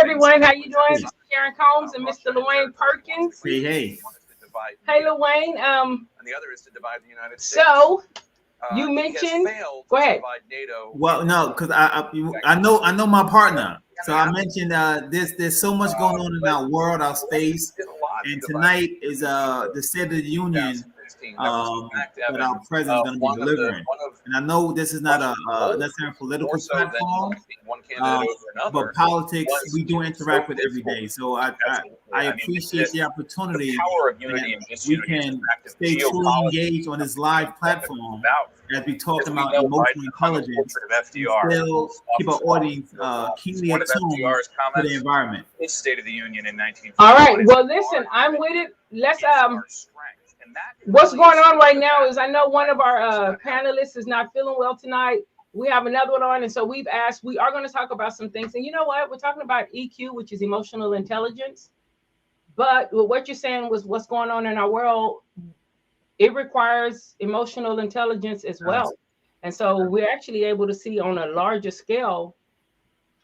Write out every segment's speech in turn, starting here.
everyone. How you doing? This is Karen Combs and Mr. Llewayne Perkins. Hey, hey. Hey, Llewayne. And the other is to divide the United States. So you mentioned. Go ahead. Well, no, because I know my partner. So I mentioned there's so much going on in our world, our space, and tonight is the State of the Union that our president's going to be delivering. And I know this is not a necessarily political platform, but politics we do interact with every day. So I appreciate the opportunity that we can stay truly engaged on this live platform as we talk about emotional intelligence, and still keep our audience keenly attuned to the environment. State of the Union in 19. All right. Well, listen, I'm with it. Let's what's going on right now is I know one of our panelists is not feeling well tonight. We have another one on, and so we are going to talk about some things. And you know what? We're talking about EQ, which is emotional intelligence. But what you're saying was what's going on in our world. It requires emotional intelligence as well. And so we're actually able to see on a larger scale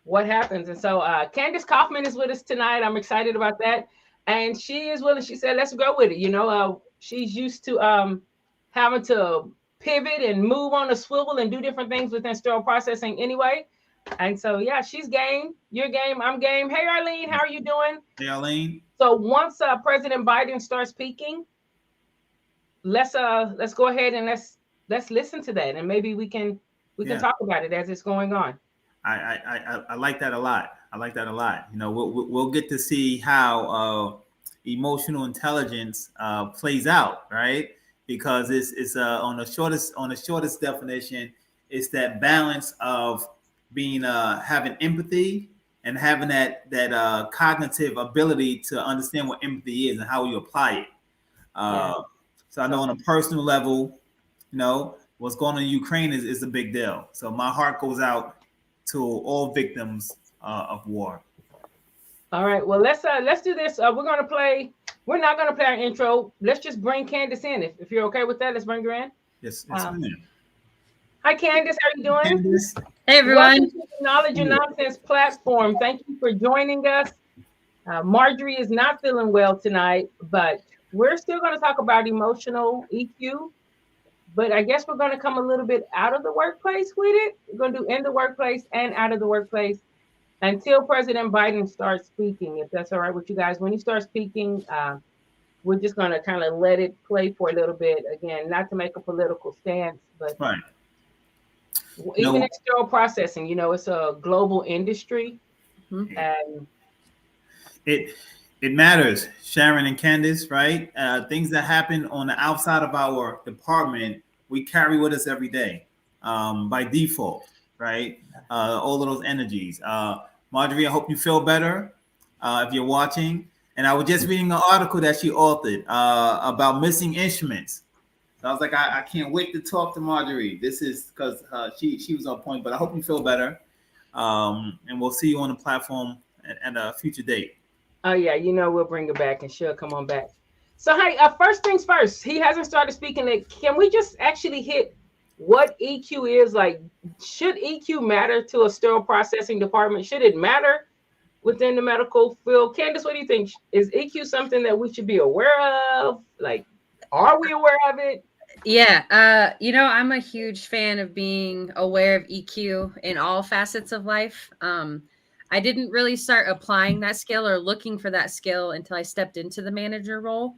what happens. And so Candice Kaufmann is with us tonight. I'm excited about that. And she is willing. She said, let's go with it. You know, she's used to having to pivot and move on a swivel and do different things within sterile processing anyway. And so, yeah, she's game. You're game. I'm game. Hey, Arlene, how are you doing? Hey, Arlene. So once President Biden starts speaking, let's go ahead and let's listen to that, and maybe we can talk about it as it's going on. I like that a lot. I like that a lot. You know, we'll get to see how emotional intelligence plays out, right? Because it's on the shortest definition, it's that balance of being having empathy and having that cognitive ability to understand what empathy is and how you apply it. So I know on a personal level, you know, what's going on in Ukraine is a big deal. So my heart goes out to all victims of war. All right. Well, let's do this. We're not going to play our intro. Let's just bring Candice in. If you're okay with that, let's bring her in. Yes. Hi, Candice. How are you doing? Candice. Hey, everyone. Welcome to the Knowledge and Nonsense platform. Thank you for joining us. Marjorie is not feeling well tonight, but we're still going to talk about emotional EQ, but I guess we're going to come a little bit out of the workplace with it. We're going to do in the workplace and out of the workplace until President Biden starts speaking, if that's all right with you guys. When he starts speaking, we're just going to kind of let it play for a little bit. Again, not to make a political stance, but right. Even in sterile processing, you know, it's a global industry. Mm-hmm. And it matters, Sharon and Candice, right? Things that happen on the outside of our department, we carry with us every day by default, right? All of those energies. Marjorie, I hope you feel better if you're watching. And I was just reading an article that she authored about missing instruments. So I was like, I can't wait to talk to Marjorie. This is because she was on point, but I hope you feel better. And we'll see you on the platform at a future date. Oh, yeah, you know, we'll bring her back and she'll come on back. So, hey, first things first, he hasn't started speaking. Can we just actually hit what EQ is? Like, should EQ matter to a sterile processing department? Should it matter within the medical field? Candice, what do you think? Is EQ something that we should be aware of? Like, are we aware of it? Yeah, you know, I'm a huge fan of being aware of EQ in all facets of life. I didn't really start applying that skill or looking for that skill until I stepped into the manager role.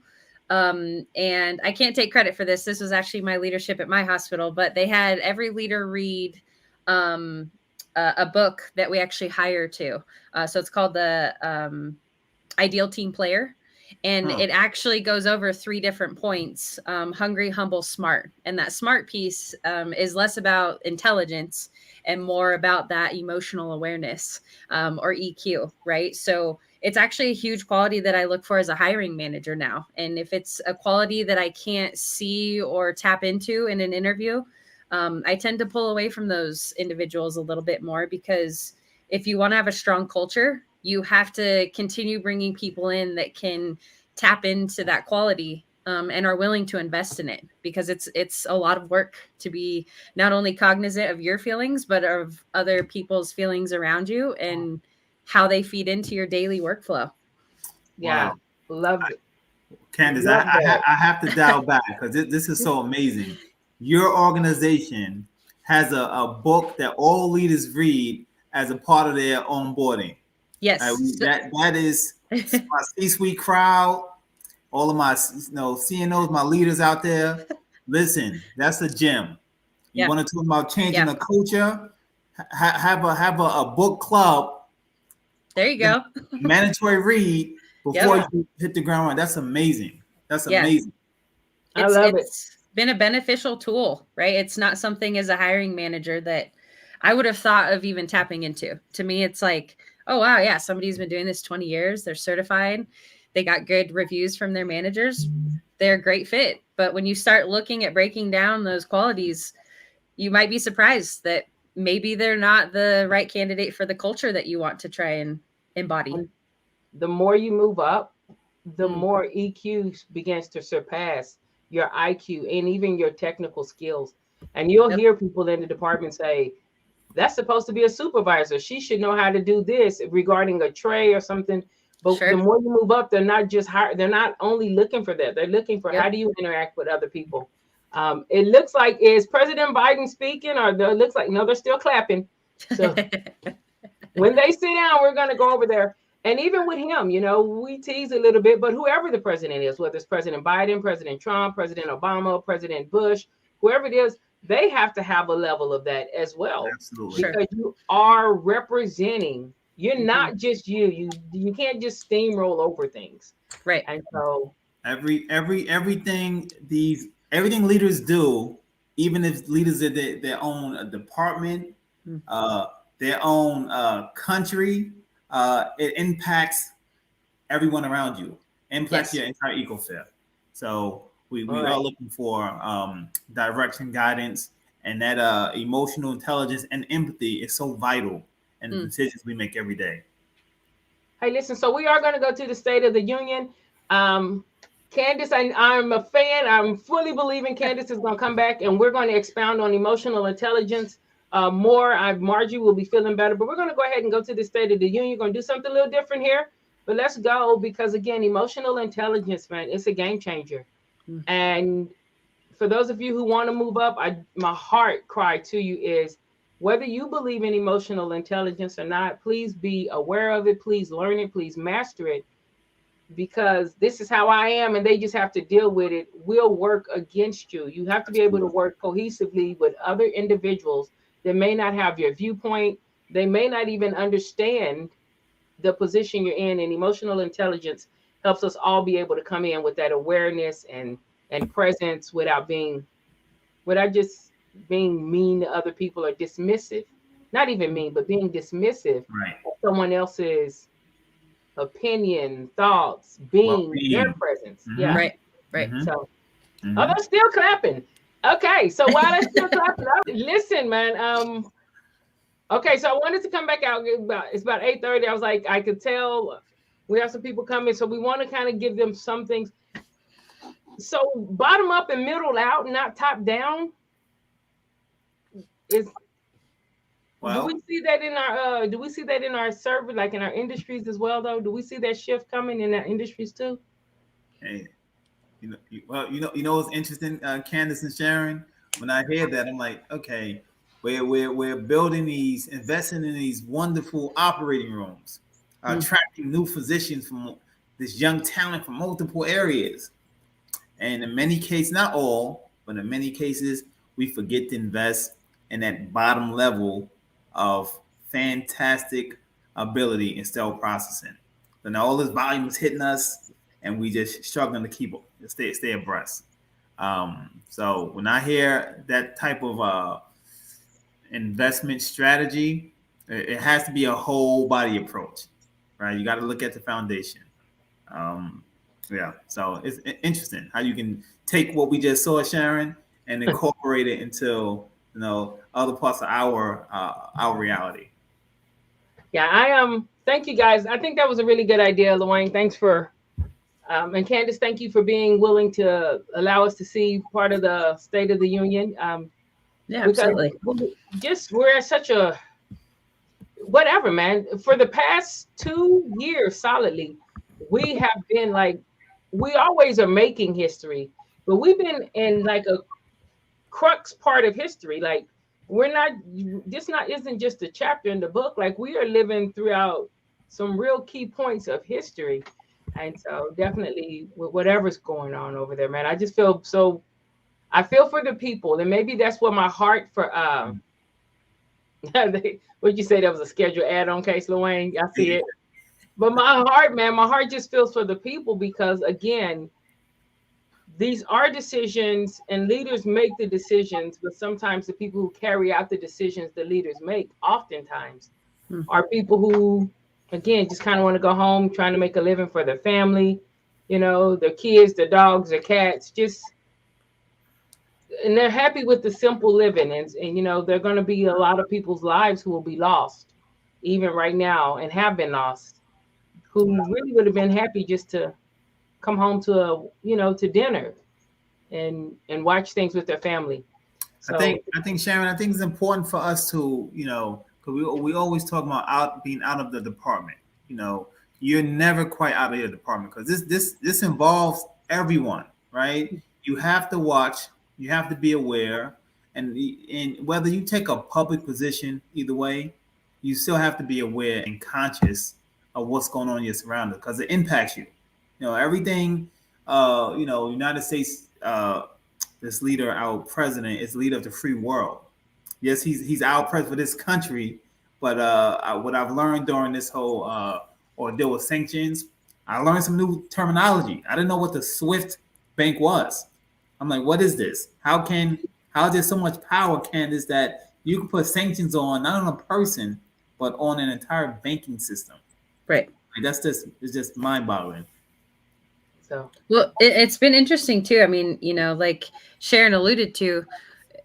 And I can't take credit for this. This was actually my leadership at my hospital, but they had every leader read a book that we actually hire to. So it's called the Ideal Team Player. And it actually goes over 3 different points: hungry, humble, smart. And that smart piece is less about intelligence and more about that emotional awareness or EQ, right? So it's actually a huge quality that I look for as a hiring manager now. And if it's a quality that I can't see or tap into in an interview, I tend to pull away from those individuals a little bit more, because if you want to have a strong culture, you have to continue bringing people in that can tap into that quality and are willing to invest in it, because it's a lot of work to be not only cognizant of your feelings, but of other people's feelings around you, and how they feed into your daily workflow. Yeah, Wow. love it. Candice, I have to dial back because this is so amazing. Your organization has a book that all leaders read as a part of their onboarding. Yes. That is my C-suite crowd, all of my CNOs, my leaders out there. Listen, that's a gem. You want to talk about changing the culture? Have a book club. There you go. Mandatory read before you hit the ground running. That's amazing. That's amazing. I love it. It's been a beneficial tool, right? It's not something as a hiring manager that I would have thought of even tapping into. To me, it's like, oh, wow, yeah, somebody's been doing this 20 years. They're certified. They got good reviews from their managers. They're a great fit. But when you start looking at breaking down those qualities, you might be surprised that maybe they're not the right candidate for the culture that you want to try and embody. The more you move up, the more EQ begins to surpass your IQ and even your technical skills. And you'll hear people in the department say, that's supposed to be a supervisor. She should know how to do this regarding a tray or something. But the more you move up, they're not just they're not only looking for that. They're looking for how do you interact with other people. It looks like, is President Biden speaking, or it looks like, no, they're still clapping. So when they sit down, we're going to go over there. And even with him, we tease a little bit, but whoever the president is, whether it's President Biden, President Trump, President Obama, President Bush, whoever it is, they have to have a level of that as well. Absolutely. Because you are representing, you're not just you can't just steamroll over things. Right. And so everything leaders do, even if leaders are their own department, their own country, it impacts everyone around you, impacts your entire ecosphere. So we are looking for direction, guidance, and that emotional intelligence and empathy is so vital in the decisions we make every day. Hey, listen, so we are going to go to the State of the Union. Candice, I'm a fan. I'm fully believing Candice is going to come back, and we're going to expound on emotional intelligence more. Marjorie will be feeling better, but we're going to go ahead and go to the State of the Union. We're going to do something a little different here, but let's go, because again, emotional intelligence, man, it's a game changer. And for those of you who want to move up, my heart cry to you is, whether you believe in emotional intelligence or not, please be aware of it. Please learn it. Please master it, because this is how I am, and they just have to deal with it. Will work against you. You have to be able to work cohesively with other individuals that may not have your viewpoint. They may not even understand the position you're in, and emotional intelligence helps us all be able to come in with that awareness and presence without just being mean to other people or dismissive. Not even mean, but being dismissive of someone else's opinion, thoughts, their presence. Yeah. Right. So they're still clapping. Okay, so while they're still clapping, listen, man. Okay, so I wanted to come back out. It's about 8:30. I was like, I could tell we have some people coming, so we want to kind of give them some things. So bottom up and middle out, not top down. Do we see that in our service, like in our industries as well, though? Do we see that shift coming in our industries too? Hey, what's interesting, Candice and Sharon? When I hear that, I'm like, okay, we're building investing in these wonderful operating rooms, attracting new physicians from this young talent from multiple areas. And in many cases, not all, but in many cases, we forget to invest in that bottom level of fantastic ability in sterile processing. So now all this volume is hitting us, and we just struggling to keep stay abreast. So when I hear that type of investment strategy, it has to be a whole body approach, right? You got to look at the foundation. So it's interesting how you can take what we just saw, Sharon, and incorporate it into other parts of our reality. Yeah, thank you guys. I think that was a really good idea, Luane. Thanks for and Candice, thank you for being willing to allow us to see part of the State of the Union. Yeah, absolutely. We're at whatever, man. For the past 2 years solidly, we have been like, we always are making history, but we've been in like a crux part of history. Like, we're not, this not isn't just a chapter in the book. Like, we are living throughout some real key points of history. And so definitely with whatever's going on over there, man, I just feel so, I feel for the people. And maybe that's what my heart for what'd you say, that was a scheduled ad on Case Luane? I see it. But my heart, man, my heart just feels for the people, because again, these are decisions and leaders make the decisions, but sometimes the people who carry out the decisions the leaders make oftentimes are people who, again, just kind of want to go home, trying to make a living for their family, you know, their kids, their dogs, their cats, just, and they're happy with the simple living. And you know, there are going to be a lot of people's lives who will be lost, even right now, and have been lost, who really would have been happy just to come home to a, you know, to dinner and watch things with their family. So I think Sharon, I think it's important for us to, you know, because we always talk about being out of the department. You know, you're never quite out of your department, because this involves everyone, right? You have to watch, you have to be aware, and whether you take a public position, either way, you still have to be aware and conscious of what's going on in your surroundings, because it impacts you. You know, everything. You know, United States. This leader, our president, is leader of the free world. Yes, he's our president for this country, but what I've learned during this whole ordeal with sanctions, I learned some new terminology. I didn't know what the SWIFT bank was. I'm like, what is this? How is there so much power, Candice, that you can put sanctions on not on a person, but on an entire banking system? Right. Like, it's just mind-boggling. So, well, it's been interesting too. I mean, you know, like Sharon alluded to,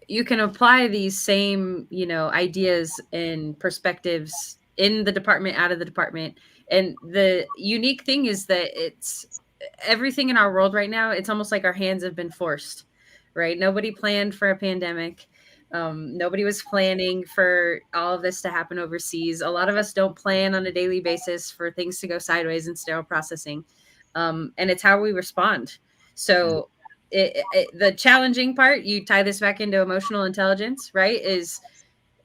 you can apply these same, you know, ideas and perspectives in the department, out of the department. And the unique thing is that it's everything in our world right now. It's almost like our hands have been forced, right? Nobody planned for a pandemic. Nobody was planning for all of this to happen overseas. A lot of us don't plan on a daily basis for things to go sideways in sterile processing. And it's how we respond. So the challenging part, you tie this back into emotional intelligence, right? Is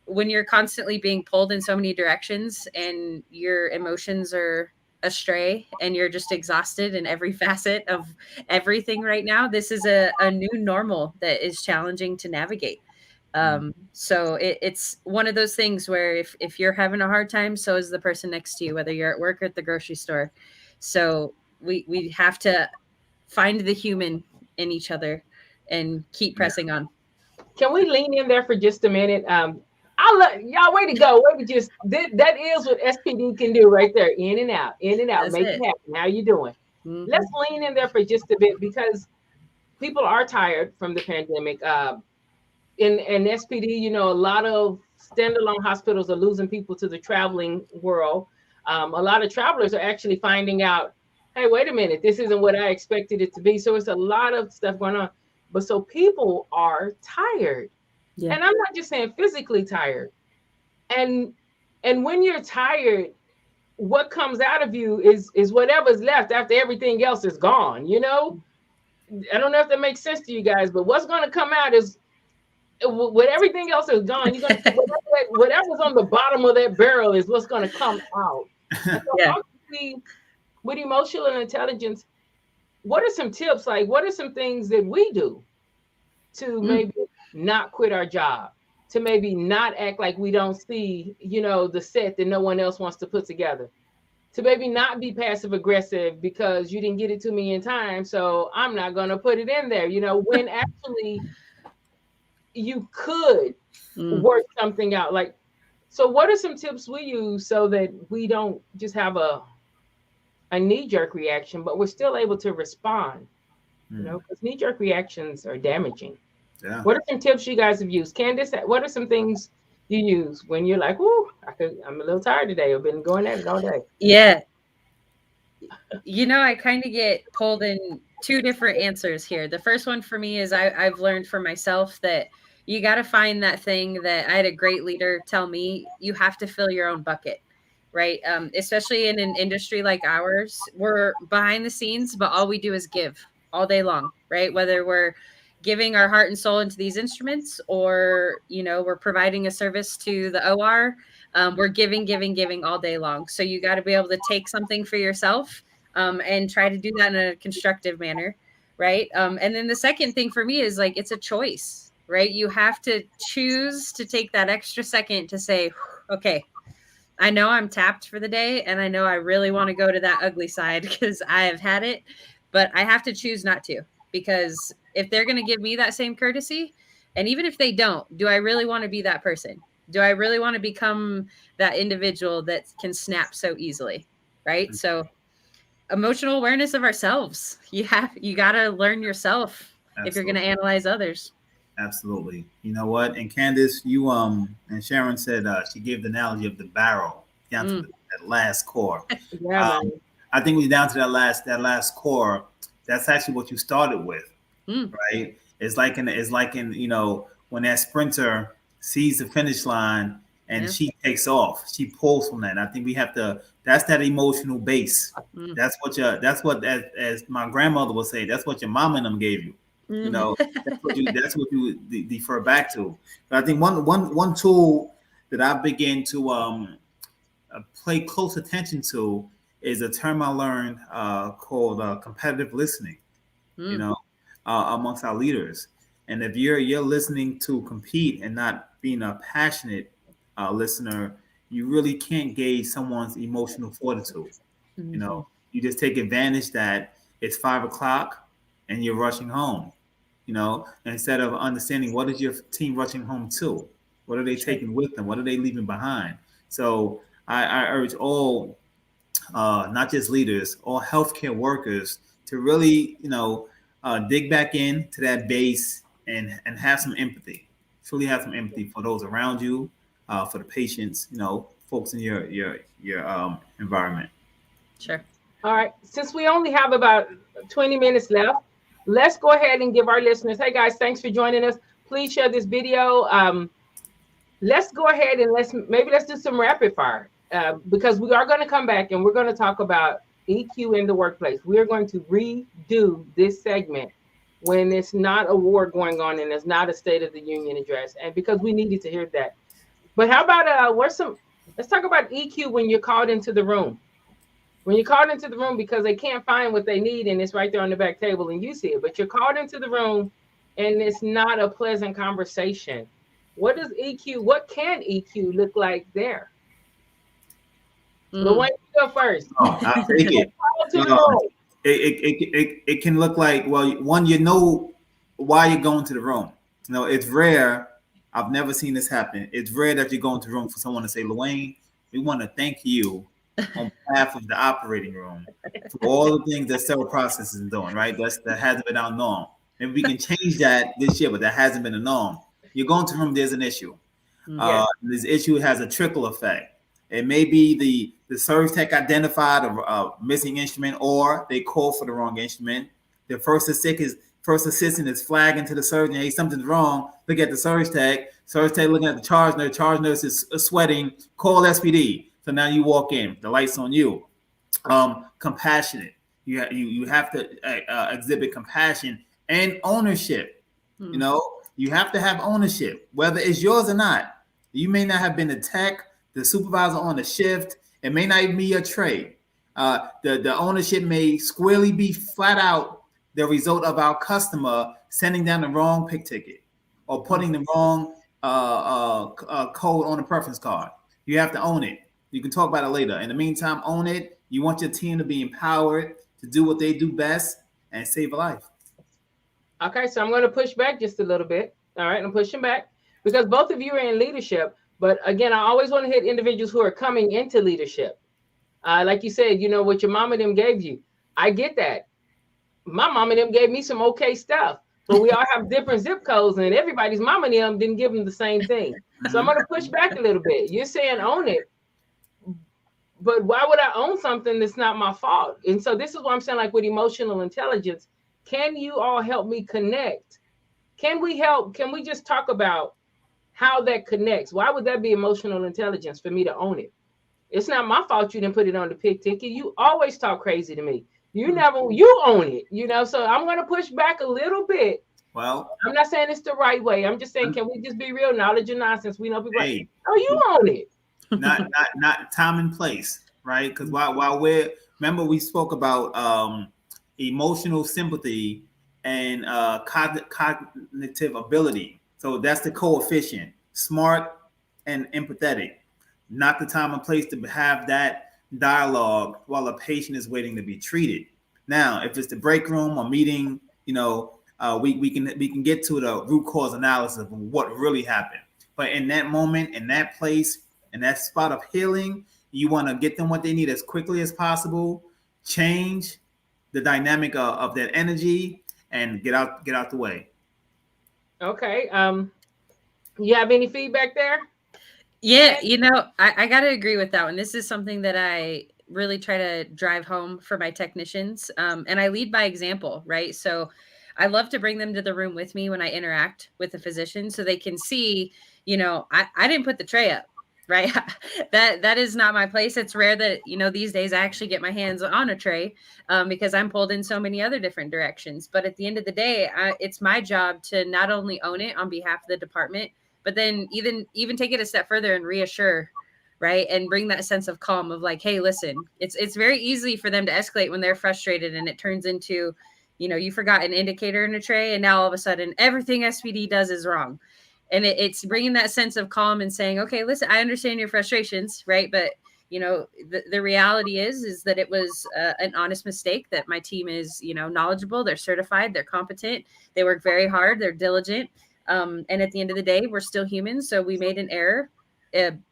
when you're constantly being pulled in so many directions and your emotions are astray and you're just exhausted in every facet of everything right now. This is a new normal that is challenging to navigate. So it's one of those things where if you're having a hard time, so is the person next to you, whether you're at work or at the grocery store. So we have to find the human in each other and keep pressing on. Can we lean in there for just a minute? I'll let y'all, way to go. Way to just, that is what SPD can do right there. In and out, That's make it happen. How you doing? Let's lean in there for just a bit, because people are tired from the pandemic. In SPD, you know, a lot of standalone hospitals are losing people to the traveling world. A lot of travelers are actually finding out, hey, wait a minute, this isn't what I expected it to be. So it's a lot of stuff going on. But so people are tired. Yeah. And I'm not just saying physically tired. And when you're tired, what comes out of you is whatever's left after everything else is gone, you know? I don't know if that makes sense to you guys, but what's going to come out is, when everything else is gone, you're gonna whatever's on the bottom of that barrel is what's going to come out. So yeah. With emotional intelligence, what are some tips? Like, what are some things that we do to maybe not quit our job, to maybe not act like we don't see, you know, the set that no one else wants to put together, to maybe not be passive aggressive because you didn't get it to me in time, so I'm not going to put it in there, you know, when actually you could work something out. Like, so what are some tips we use so that we don't just have a knee-jerk reaction, but we're still able to respond? You know, because knee-jerk reactions are damaging. Yeah. What are some tips you guys have used? Candice, what are some things you use when you're like, "Ooh, I'm a little tired today. I've been going at it all day." Yeah. You know, I kind of get pulled in two different answers here. The first one for me is I've learned for myself that You got to find that thing that I had a great leader tell me, you have to fill your own bucket, right? Especially in an industry like ours, we're behind the scenes, but all we do is give all day long, right? Whether we're giving our heart and soul into these instruments, or, you know, we're providing a service to the OR, we're giving all day long. So you got to be able to take something for yourself, and try to do that in a constructive manner, right? And then the second thing for me is like, it's a choice, right? You have to choose to take that extra second to say, okay, I know I'm tapped for the day, and I know I really want to go to that ugly side because I have had it, but I have to choose not to, because if they're going to give me that same courtesy, and even if they don't, do I really want to be that person? Do I really want to become that individual that can snap so easily? Right. So emotional awareness of ourselves. You got to learn yourself. Absolutely. If you're going to analyze others. Absolutely. You know what? And Candice, you and Sharon said she gave the analogy of the barrel down to that last core. Yeah, I think we're down to that last core. That's actually what you started with, right? It's like in you know, when that sprinter sees the finish line and she takes off, she pulls from that. And I think we have to. That's that emotional base. That's what as my grandmother would say. That's what your mama and them gave you. You know, that's what you defer back to. But I think one tool that I begin to pay close attention to is a term I learned called competitive listening. You know, amongst our leaders. And if you're listening to compete and not being a passionate listener, you really can't gauge someone's emotional fortitude. You know, you just take advantage that it's 5 o'clock and you're rushing home. You know, instead of understanding what is your team rushing home to, what are they taking with them, what are they leaving behind. So I urge all, not just leaders, all healthcare workers to really, you know, dig back into that base and have some empathy. Truly have some empathy for those around you, for the patients, you know, folks in your environment. Sure. All right. Since we only have about 20 minutes left, let's go ahead and give our listeners, hey guys, thanks for joining us. Please share this video. Let's go ahead and let's do some rapid fire, because we are going to come back and we're going to talk about EQ in the workplace. We are going to redo this segment when it's not a war going on and it's not a State of the Union address, and because we needed to hear that. But how about let's talk about EQ when you're called into the room. When you're called into the room because they can't find what they need and it's right there on the back table and you see it, but you're called into the room and it's not a pleasant conversation. What can EQ look like there? Luane, you go first. I'll take it. It can look like, well, one, you know why you're going to the room. You know, it's rare. I've never seen this happen. It's rare that you go into the room for someone to say, Luane, we want to thank you on behalf of the operating room for all the things that several processes are doing, right? That hasn't been our norm. Maybe we can change that this year, but that hasn't been a norm. You go into the room, there's an issue. This issue has a trickle effect. It may be the service tech identified a missing instrument, or they call for the wrong instrument. The first assistant is flagging to the surgeon, hey, something's wrong. Look at the service tech. Service tech looking at the charge nurse. Charge nurse is sweating. Call SPD. So now you walk in. The light's on you. Compassionate. You have to exhibit compassion and ownership. You know, you have to have ownership, whether it's yours or not. You may not have been the tech, the supervisor on the shift. It may not even be your trade. The ownership may squarely be flat out the result of our customer sending down the wrong pick ticket or putting the wrong code on the preference card. You have to own it. You can talk about it later. In the meantime, own it. You want your team to be empowered to do what they do best and save a life. Okay, so I'm going to push back just a little bit. All right, I'm pushing back because both of you are in leadership. But again, I always want to hit individuals who are coming into leadership. Like you said, you know, what your mom and them gave you. I get that. My mom and them gave me some okay stuff, but we all have different zip codes and everybody's mom and them didn't give them the same thing. So I'm going to push back a little bit. You're saying own it. But why would I own something that's not my fault? And so this is what I'm saying, like with emotional intelligence, can you all help me connect Can we help? Can we just talk about how that connects? Why would that be emotional intelligence for me to own it? It's not my fault you didn't put it on the pig ticket. You always talk crazy to me. You own it, so I'm going to push back a little bit. Well, I'm not saying it's the right way. I'm just saying, can we just be real? Knowledge and nonsense. We know people. Hey, you own it. Not time and place, right? Because while remember we spoke about emotional sympathy and cognitive ability. So that's the coefficient. Smart and empathetic. Not the time and place to have that dialogue while a patient is waiting to be treated. Now, if it's the break room or meeting, we can get to the root cause analysis of what really happened. But in that moment, in that place, in that spot of healing, you want to get them what they need as quickly as possible, change the dynamic of that energy, and get out the way. Okay. You have any feedback there? Yeah, I got to agree with that one. This is something that I really try to drive home for my technicians. And I lead by example, right? So I love to bring them to the room with me when I interact with the physician so they can see, I didn't put the tray up, right? that is not my place. It's rare that, these days I actually get my hands on a tray because I'm pulled in so many other different directions. But at the end of the day, it's my job to not only own it on behalf of the department, but then even take it a step further and reassure, right? And bring that sense of calm of like, hey, listen, it's very easy for them to escalate when they're frustrated and it turns into, you forgot an indicator in a tray and now all of a sudden everything SPD does is wrong. And it's bringing that sense of calm and saying, okay, listen, I understand your frustrations, right? But, the reality is that it was an honest mistake, that my team is, knowledgeable, they're certified, they're competent, they work very hard, they're diligent. And at the end of the day, we're still humans. So we made an error.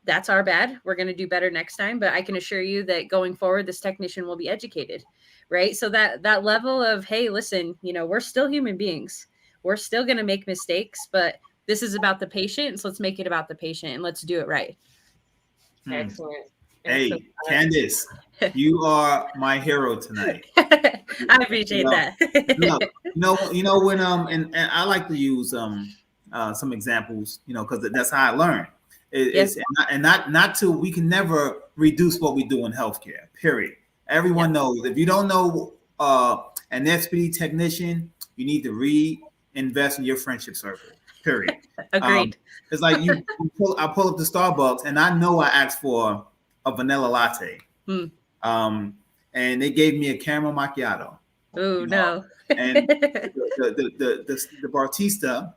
That's our bad. We're going to do better next time. But I can assure you that going forward, this technician will be educated, right? So that level of, hey, listen, we're still human beings. We're still going to make mistakes, but this is about the patient. So let's make it about the patient and let's do it right. Excellent. Hey, Candice, you are my hero tonight. I appreciate that. When and I like to use some examples, because that's how I learn. It's not we can never reduce what we do in healthcare. Period. Everyone knows if you don't know an SPD technician, you need to reinvest in your friendship circle. Period. Agreed. It's like I pull up the Starbucks and I know I asked for a vanilla latte. And they gave me a caramel macchiato. Oh no! And the barista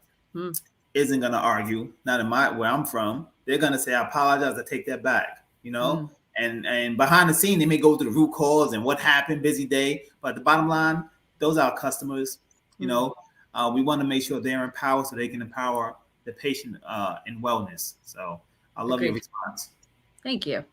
isn't gonna argue. Not in where I'm from. They're gonna say, "I apologize. I take that back." And behind the scene, they may go through the root cause and what happened, busy day. But the bottom line, those are our customers. We want to make sure they're empowered so they can empower the patient in wellness. So I love your response. Thank you.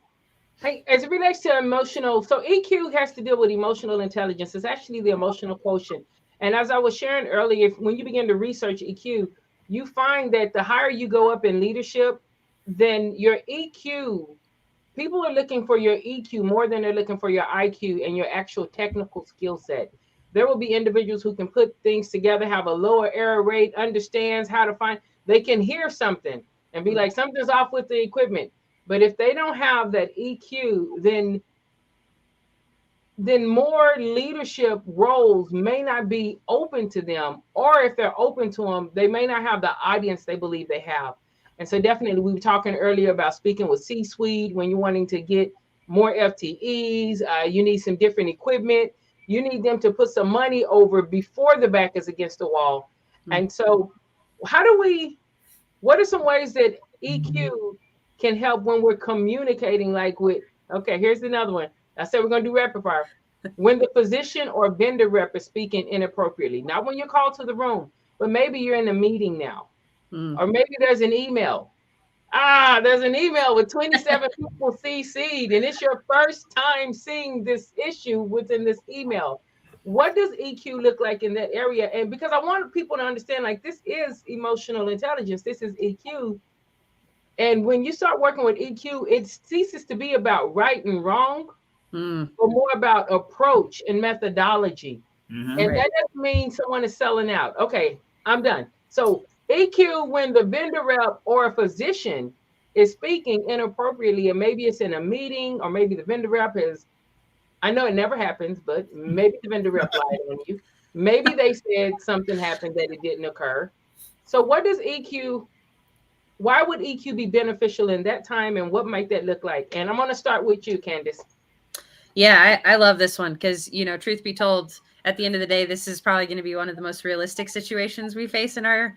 Hey, as it relates to emotional, so EQ has to deal with emotional intelligence. It's actually the emotional quotient. And as I was sharing earlier, when you begin to research EQ, you find that the higher you go up in leadership, then your EQ, people are looking for your EQ more than they're looking for your IQ and your actual technical skill set. There will be individuals who can put things together, have a lower error rate, understands how to find, they can hear something and be like, something's off with the equipment. But if they don't have that EQ, then more leadership roles may not be open to them, or if they're open to them, they may not have the audience they believe they have. And so definitely, we were talking earlier about speaking with C-suite when you're wanting to get more FTEs, you need some different equipment, you need them to put some money over before the back is against the wall. And so what are some ways that EQ can help when we're communicating, like with, okay, here's another one. I said we're going to do rapid fire. When the physician or vendor rep is speaking inappropriately, not when you're called to the room, but maybe you're in a meeting now, or maybe there's an email. There's an email with 27 people CC'd, and it's your first time seeing this issue within this email. What does EQ look like in that area? And because I want people to understand, like, this is emotional intelligence, this is EQ. And when you start working with EQ, it ceases to be about right and wrong, but more about approach and methodology. And that doesn't mean someone is selling out. Okay, I'm done. So EQ, when the vendor rep or a physician is speaking inappropriately, and maybe it's in a meeting, or maybe the vendor rep is, I know it never happens, but maybe the vendor rep lied on you. Maybe they said something happened that it didn't occur. So what does EQ, why would EQ be beneficial in that time, and what might that look like? And I'm going to start with you, Candice. Yeah, I love this one because, truth be told, at the end of the day, this is probably going to be one of the most realistic situations we face in our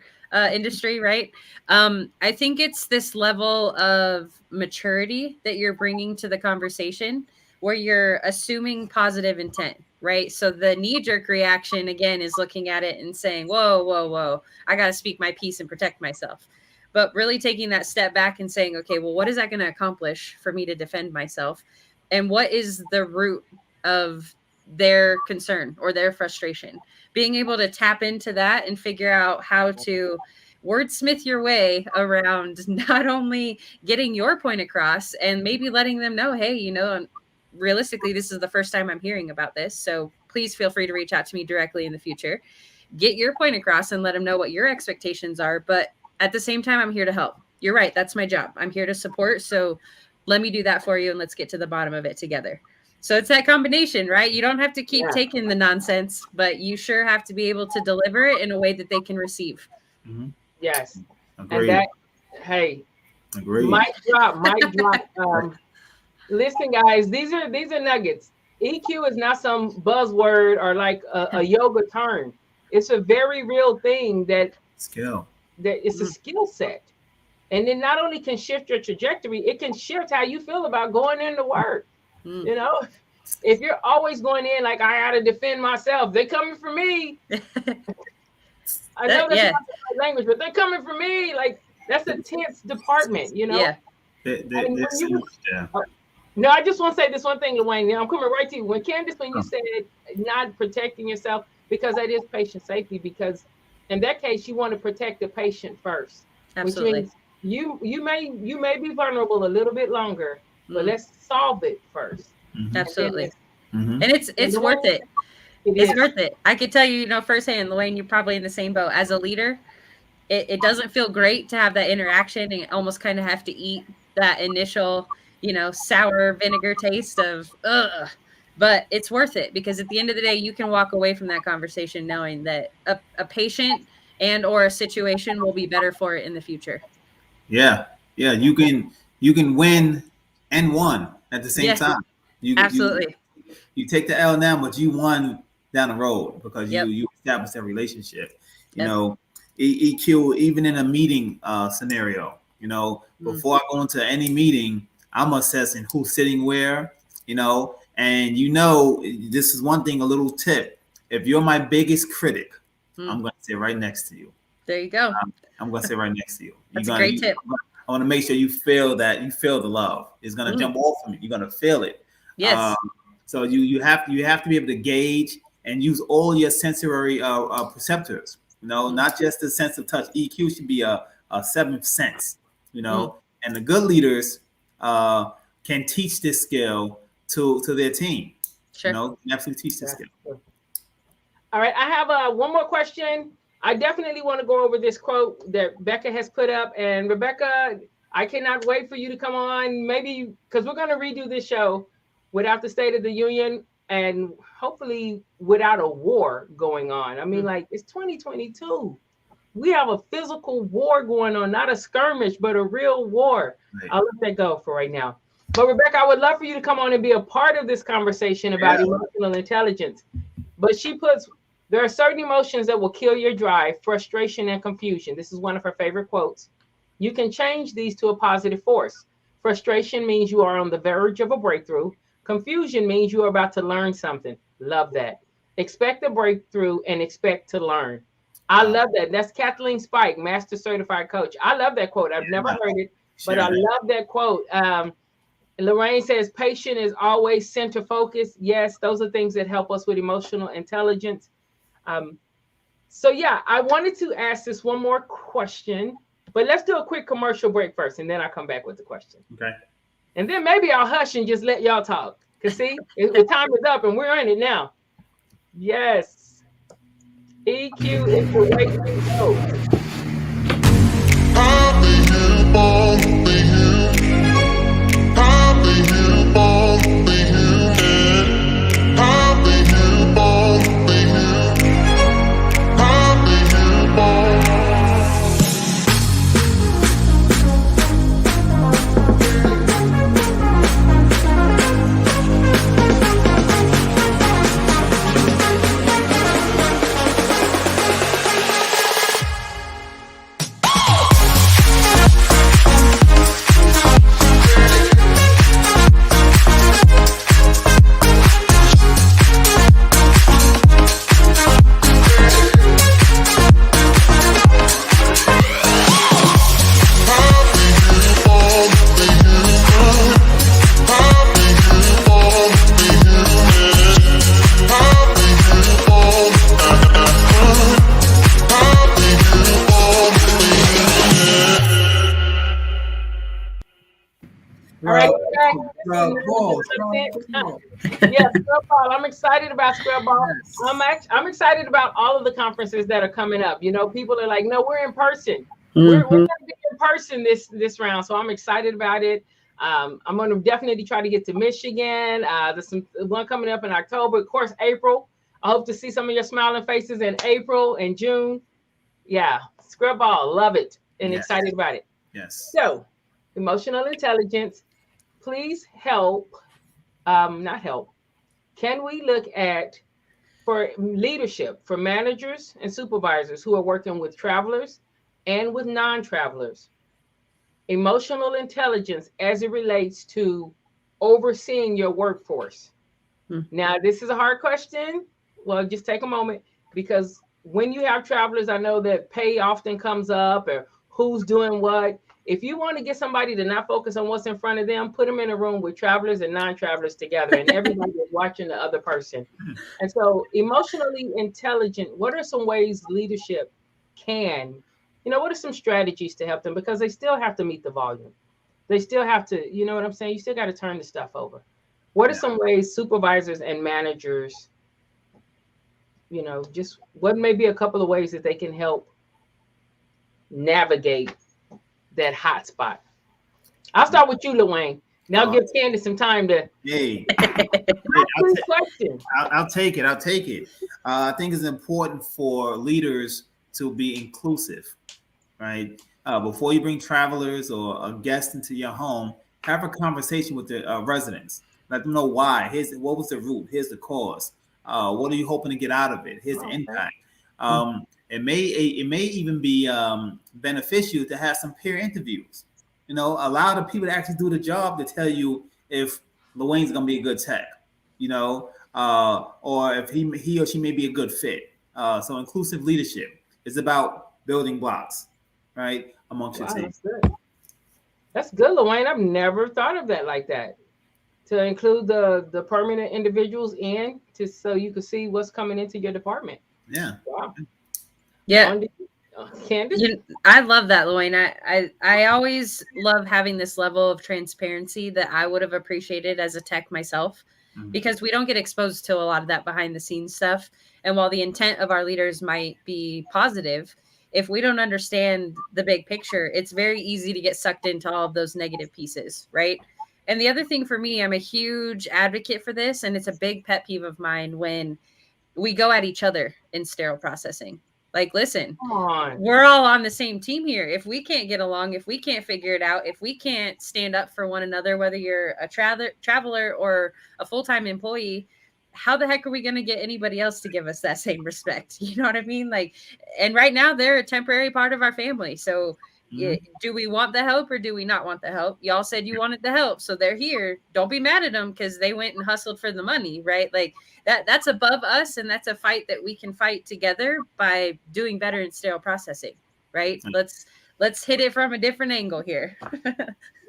industry, right? I think it's this level of maturity that you're bringing to the conversation where you're assuming positive intent, right? So the knee-jerk reaction, again, is looking at it and saying, whoa, whoa, whoa, I got to speak my piece and protect myself. But really taking that step back and saying, okay, well, what is that going to accomplish for me to defend myself? And what is the root of their concern or their frustration? Being able to tap into that and figure out how to wordsmith your way around not only getting your point across and maybe letting them know, hey, realistically, this is the first time I'm hearing about this. So please feel free to reach out to me directly in the future. Get your point across and let them know what your expectations are. But at the same time, I'm here to help. You're right. That's my job. I'm here to support. So let me do that for you and let's get to the bottom of it together. So it's that combination, right? You don't have to keep taking the nonsense, but you sure have to be able to deliver it in a way that they can receive. Mm-hmm. Yes. Agreed. And that, hey, agreed. Mic drop. Listen, guys, these are nuggets. EQ is not some buzzword or like a yoga term. It's a very real thing that it's a skill set. And it not only can shift your trajectory, it can shift how you feel about going into work. If you're always going in like, I got to defend myself, they're coming for me. I know that's not the right language, but they're coming for me. Like, that's a tense department, Yeah. No, I just want to say this one thing, Dwayne. I'm coming right to you. When Candice, when you said not protecting yourself, because that is patient safety, because in that case, you want to protect the patient first. Absolutely. Which means you may be vulnerable a little bit longer, but let's solve it first. Absolutely. And it's worth it. It's worth it. I could tell you, firsthand, Luane, you're probably in the same boat. As a leader, it doesn't feel great to have that interaction and almost kind of have to eat that initial, sour vinegar taste of, ugh. But it's worth it because at the end of the day, you can walk away from that conversation knowing that a patient and or a situation will be better for it in the future. Yeah. You can win and won at the same time. Absolutely. You take the L now, but you won down the road because you established that relationship. EQ, even in a meeting scenario, before I go into any meeting, I'm assessing who's sitting where, and this is one thing, a little tip. If you're my biggest critic, I'm going to sit right next to you. There you go. I'm going to sit right next to you. That's a great tip. I want to make sure you feel that, you feel the love. It's going to jump off of you. You're going to feel it. Yes. So you have to be able to gauge and use all your sensory perceptors. Not just the sense of touch. EQ should be a seventh sense. And the good leaders can teach this skill to their team. Sure. Can absolutely teach this skill. All right, I have one more question. I definitely want to go over this quote that Becca has put up. And Rebecca, I cannot wait for you to come on. Maybe because we're going to redo this show without the State of the Union and hopefully without a war going on. I mean, like, it's 2022. We have a physical war going on, not a skirmish, but a real war. Right. I'll let that go for right now. But Rebecca, I would love for you to come on and be a part of this conversation about emotional intelligence. But she puts, there are certain emotions that will kill your drive, frustration, and confusion. This is one of her favorite quotes. You can change these to a positive force. Frustration means you are on the verge of a breakthrough. Confusion means you are about to learn something. Love that. Expect a breakthrough and expect to learn. I love that. That's Kathleen Spike, Master Certified Coach. I love that quote. I've never heard it, but I love that quote. Lorraine says, patient is always center focused. Yes, those are things that help us with emotional intelligence. So yeah, I wanted to ask this one more question, but let's do a quick commercial break first, and then I'll come back with the question. Okay. And then maybe I'll hush and just let y'all talk. Because see, the time is up and we're in it now. Yes. EQ is the way to go. Yes, Scrub Ball. I'm excited about Scrub Ball. Yes. I'm excited about all of the conferences that are coming up. You know, people are like, no, we're in person. We're going to be in person this round. So I'm excited about it. I'm going to definitely try to get to Michigan. There's one coming up in October. Of course, April. I hope to see some of your smiling faces in April and June. Yeah, Scrub Ball. Love it and excited about it. Yes. So, emotional intelligence. Please help. Not help. Can we look at, for leadership, for managers and supervisors who are working with travelers and with non-travelers, emotional intelligence as it relates to overseeing your workforce? Now, this is a hard question. Well, just take a moment, because when you have travelers, I know that pay often comes up, or who's doing what. If you want to get somebody to not focus on what's in front of them, put them in a room with travelers and non-travelers together, and everybody is watching the other person. And so, emotionally intelligent, what are some ways leadership can, what are some strategies to help them? Because they still have to meet the volume. They still have to, you know what I'm saying? You still got to turn the stuff over. What are some ways supervisors and managers, just what may be a couple of ways that they can help navigate that hot spot? I'll start with you, Luane. Now give Candice some time to. Hey, I'll take it. I think it's important for leaders to be inclusive, right? Before you bring travelers or a guest into your home, have a conversation with the residents. Let them know why. What was the root? Here's the cause. What are you hoping to get out of it? Here's the impact. It may even be beneficial to have some peer interviews. Allow the people to actually do the job to tell you if Luane's going to be a good tech, or if he or she may be a good fit. So inclusive leadership is about building blocks, right, amongst your team. That's good, Luane. I've never thought of that like that. To include the permanent individuals in, so you can see what's coming into your department. Yeah. Wow. Yeah. Candice? I love that, Luane. I always love having this level of transparency that I would have appreciated as a tech myself, because we don't get exposed to a lot of that behind the scenes stuff. And while the intent of our leaders might be positive, if we don't understand the big picture, it's very easy to get sucked into all of those negative pieces, right? And the other thing for me, I'm a huge advocate for this, and it's a big pet peeve of mine when we go at each other in sterile processing. Like, listen, we're all on the same team here. If we can't get along, if we can't figure it out, if we can't stand up for one another, whether you're a traveler or a full-time employee, how the heck are we going to get anybody else to give us that same respect? You know what I mean? Like, and right now they're a temporary part of our family. So do we want the help or do we not want the help? Y'all said you wanted the help, so they're here. Don't be mad at them because they went and hustled for the money, right? Like that's above us, and that's a fight that we can fight together by doing better in sterile processing, right? Let's hit it from a different angle here.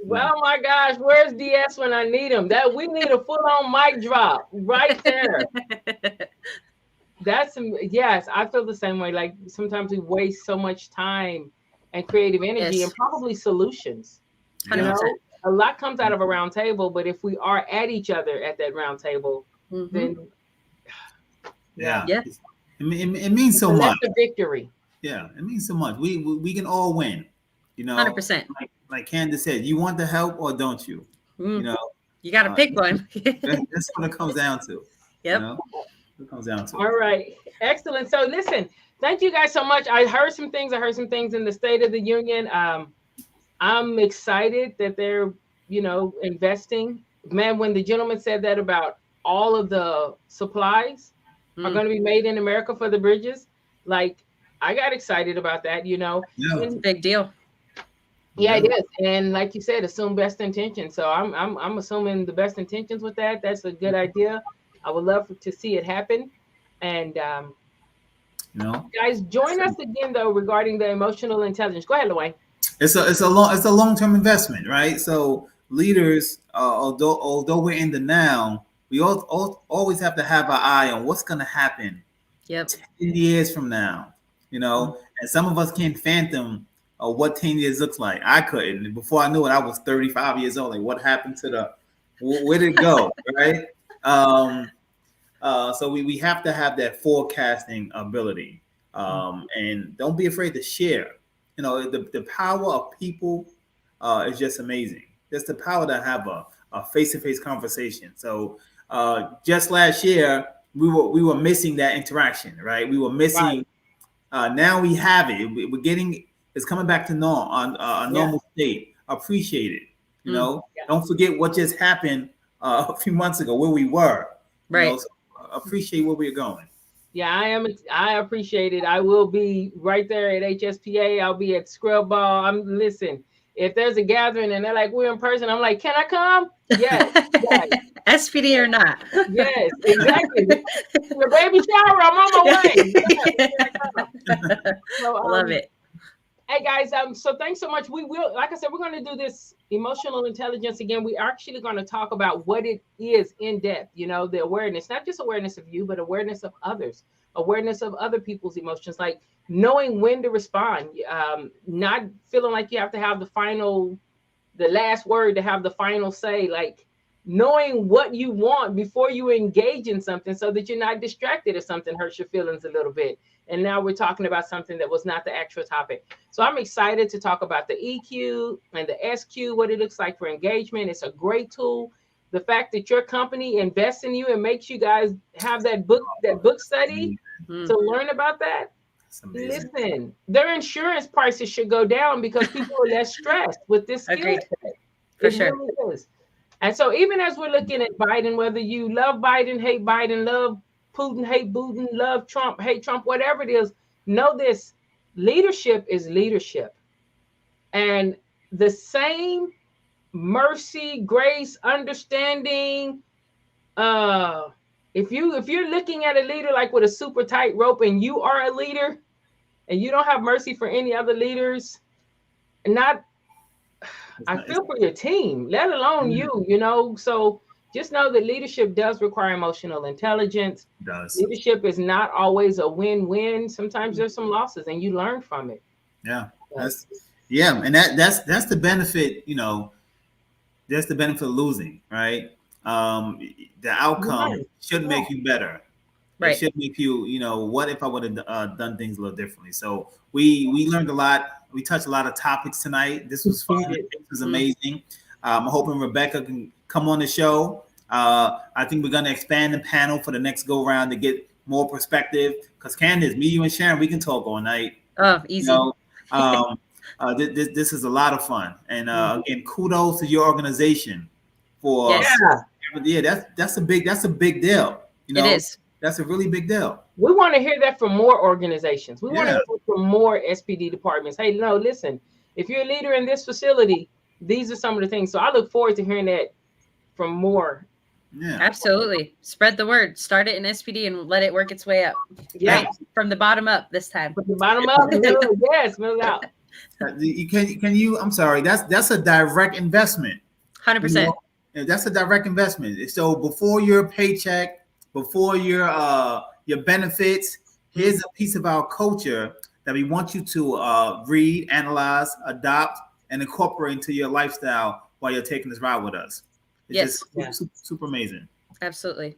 Well, my gosh, where's DS when I need him? That we need a full-on mic drop right there. Yes, I feel the same way. Like sometimes we waste so much time and creative energy and probably solutions. 100%. A lot comes out of a round table, but if we are at each other at that round table, then it means so much. That's a victory. Yeah, it means so much. We can all win. You know, 100%. Like Candice said, you want the help or don't you? You know, you got to pick one. That's what it comes down to. Yep. You know? It comes down to. All right. Excellent. So listen, thank you guys so much. I heard some things in the State of the Union. I'm excited that they're, investing. Man, when the gentleman said that about all of the supplies are going to be made in America for the bridges, like I got excited about that, Yeah. It's a big deal. Yeah, it is. And like you said, assume best intentions. So I'm assuming the best intentions with that. That's a good idea. I would love to see it happen. And guys, join us again though regarding the emotional intelligence. Go ahead, Luane. It's a long-term investment, right? So leaders, although we're in the now, we always have to have our eye on what's going to happen 10 years from now, and some of us can't fathom what 10 years looks like. I couldn't. Before I knew it, I was 35 years old. Like, what happened to where did it go, right? So we have to have that forecasting ability, and don't be afraid to share. The power of people is just amazing. Just the power to have a face-to-face conversation. So just last year, we were missing that interaction, right? We were missing. Right. Now we have it. We're getting. It's coming back to a normal state. Appreciate it. Don't forget what just happened a few months ago, where we were. Right. So appreciate where we're going. Yeah, I appreciate it. I will be right there at HSPA. I'll be at Scrub Ball. Listen, if there's a gathering and they're like, we're in person, I'm like, can I come? Yes. SPD or not. Yes, exactly. The baby shower, I'm on my way. So, love it. Hey guys, so thanks so much. We will, like I said, we're going to do this emotional intelligence again. We're actually going to talk about what it is in depth, the awareness, not just awareness of you, but awareness of others, awareness of other people's emotions, like knowing when to respond, not feeling like you have to have the last word, to have the final say, like knowing what you want before you engage in something so that you're not distracted if something hurts your feelings a little bit. And now we're talking about something that was not the actual topic. So I'm excited to talk about the EQ and the SQ, what it looks like for engagement. It's a great tool. The fact that your company invests in you and makes you guys have that book study to learn about that. Listen, their insurance prices should go down because people are less stressed with this skill set. For sure. Really is. And so even as we're looking at Biden, whether you love Biden, hate Biden, love Putin, hate Putin, love Trump, hate Trump, whatever it is, know this: leadership is leadership. And the same mercy, grace, understanding, if you're looking at a leader like with a super tight rope and you are a leader and you don't have mercy for any other leaders, I feel for your team, let alone you, so just know that leadership does require emotional intelligence. It does. Leadership is not always a win-win. Sometimes there's some losses and you learn from it. Yeah. And that's the benefit, that's the benefit of losing, right? The outcome should make you better. Right. It should make you, what if I would have done things a little differently? So we learned a lot. We touched a lot of topics tonight. This was fun. This was amazing. I'm hoping Rebecca can come on the show. I think we're going to expand the panel for the next go round to get more perspective. Because Candice, me, you, and Sharon, we can talk all night. Oh, easy. This is a lot of fun. And again, kudos to your organization for that's a big deal. It is. That's a really big deal. We want to hear that from more organizations. We want to hear from more SPD departments. Hey, no, listen, if you're a leader in this facility, these are some of the things. So I look forward to hearing that from more. Yeah, absolutely. Spread the word. Start it in SPD and let it work its way up. Yeah, right? From the bottom up this time. From the bottom up. Move out. Can you? I'm sorry. That's a direct investment. 100%. That's a direct investment. So before your paycheck, before your benefits, here's a piece of our culture that we want you to read, analyze, adopt, and incorporate into your lifestyle while you're taking this ride with us. It's just super amazing. Absolutely.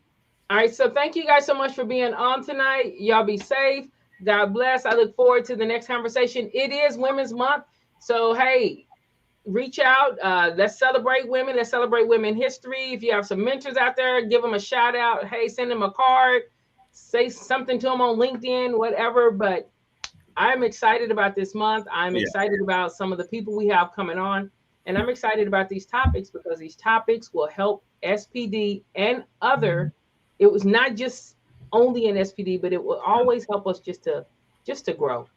All right. So thank you guys so much for being on tonight. Y'all be safe. God bless. I look forward to the next conversation. It is Women's Month. So, hey, reach out. Let's celebrate women. Let's celebrate women history. If you have some mentors out there, give them a shout out. Hey, send them a card. Say something to them on LinkedIn, whatever. But I'm excited about this month. I'm excited about some of the people we have coming on. And I'm excited about these topics because these topics will help SPD and other. It was not just only in SPD, but it will always help us just to grow.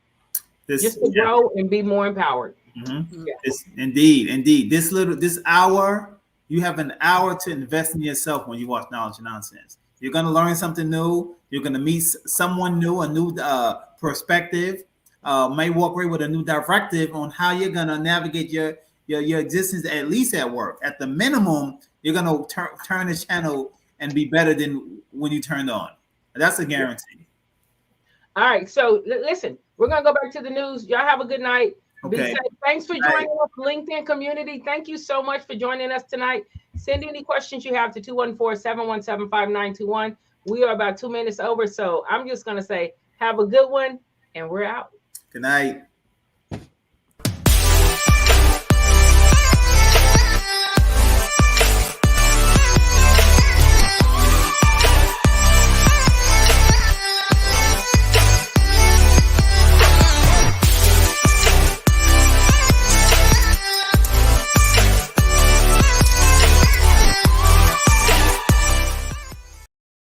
Just to grow and be more empowered. Indeed. This hour, you have an hour to invest in yourself when you watch Knowledge and Nonsense. You're going to learn something new. You're going to meet someone new, a new perspective. May walk away with a new directive on how you're going to navigate your existence, at least at work. At the minimum, you're going to turn the channel and be better than when you turned on. That's a guarantee. All right. So listen, we're going to go back to the news. Y'all have a good night. Okay. Be safe. Thanks for joining us, LinkedIn community. Thank you so much for joining us tonight. Send any questions you have to 214-717-5921. We are about 2 minutes over. So I'm just going to say, have a good one, and we're out. Good night.